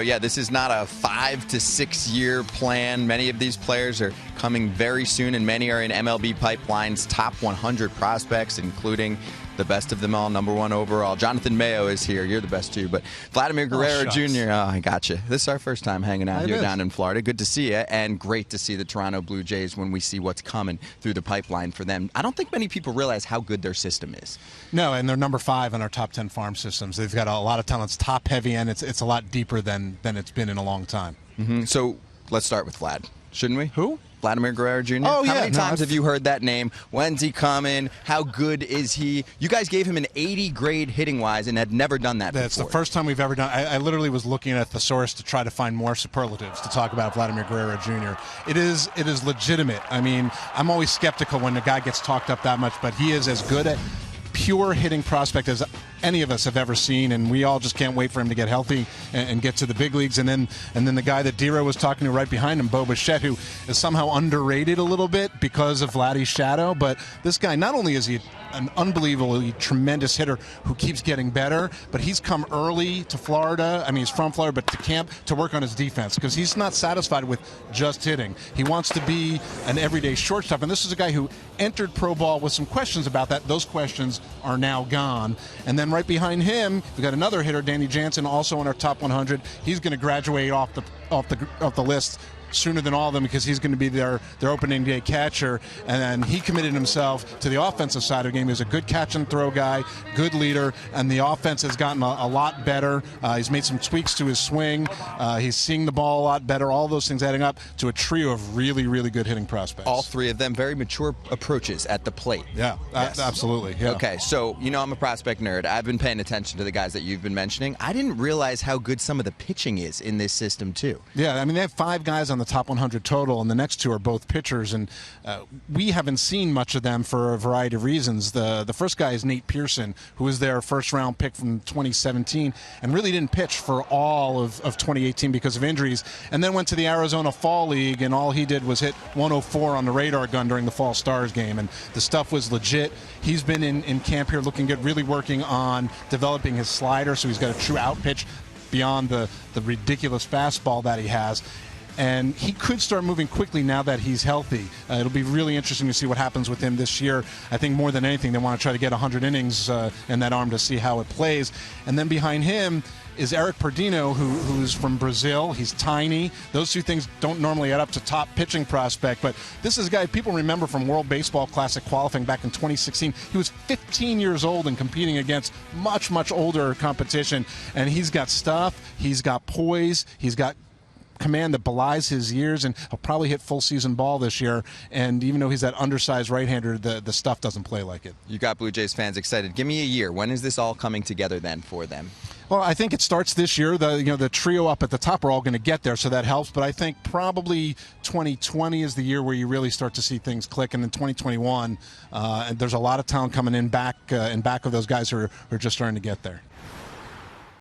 Yeah, this is not a 5 to 6 year plan. Many of these players are coming very soon, and many are in MLB Pipeline's top 100 prospects, including the best of them all, #1 overall. Jonathan Mayo is here. You're the best too. But Vladimir Guerrero Jr., I got you. This is our first time hanging out here down in Florida. Good to see you, and great to see the Toronto Blue Jays when we see what's coming through the pipeline for them. I don't think many people realize how good their system is. No, and they're #5 in our top 10 farm systems. They've got a lot of talent. It's top heavy, and it's a lot deeper than it's been in a long time. So let's start with Vlad, shouldn't we? Who? Vladimir Guerrero Jr. Oh, yeah. How many times have you heard that name? When's he coming? How good is he? You guys gave him an 80 grade hitting-wise and had never done that before. That's the first time we've ever done. I literally was looking at thesaurus to try to find more superlatives to talk about Vladimir Guerrero Jr. It is legitimate. I mean, I'm always skeptical when a guy gets talked up that much, but he is as good at pure hitting prospect as any of us have ever seen, and we all just can't wait for him to get healthy and get to the big leagues. And then the guy that Dero was talking to right behind him, Bo Bichette, who is somehow underrated a little bit because of Vladdy's shadow. But this guy, not only is he an unbelievably tremendous hitter who keeps getting better, but he's come early to Florida. I mean, he's from Florida, but to camp to work on his defense because he's not satisfied with just hitting. He wants to be an everyday shortstop, and this is a guy who entered pro ball with some questions about that. Those questions are now gone. And then right behind him, we've got another hitter, Danny Jansen, also in our top 100. He's going to graduate off the list sooner than all of them because he's going to be their opening day catcher. And then he committed himself to the offensive side of the game. He's a good catch and throw guy, good leader, and the offense has gotten a lot better. He's made some tweaks to his swing. He's seeing the ball a lot better. All those things adding up to a trio of really, really good hitting prospects. All three of them very mature approaches at the plate. Yeah, yes. Absolutely. Yeah. Okay, so I'm a prospect nerd. I've been paying attention to the guys that you've been mentioning. I didn't realize how good some of the pitching is in this system too. Yeah, I mean, they have 5 guys on the top 100 total, and the next 2 are both pitchers, and we haven't seen much of them for a variety of reasons. The first guy is Nate Pearson, who was their first-round pick from 2017 and really didn't pitch for all of 2018 because of injuries, and then went to the Arizona Fall League, and all he did was hit 104 on the radar gun during the Fall Stars game, and the stuff was legit. He's been in camp here looking good, really working on developing his slider, so he's got a true out pitch beyond the ridiculous fastball that he has. And he could start moving quickly now that he's healthy. It'll be really interesting to see what happens with him this year. I think more than anything, they want to try to get 100 innings in that arm to see how it plays. And then behind him is Eric Pardino, who's from Brazil. He's tiny. Those 2 things don't normally add up to top pitching prospect, but this is a guy people remember from World Baseball Classic qualifying back in 2016. He was 15 years old and competing against much, much older competition, and he's got stuff. He's got poise. He's got command that belies his years, and he'll probably hit full season ball this year. And even though he's that undersized right-hander, the stuff doesn't play like it. You got Blue Jays fans excited. Give me a year. When is this all coming together then for them? Well, I think it starts this year. The trio up at the top are all going to get there, so that helps. But I think probably 2020 is the year where you really start to see things click, and in 2021, and there's a lot of talent coming in back of those guys who are just starting to get there.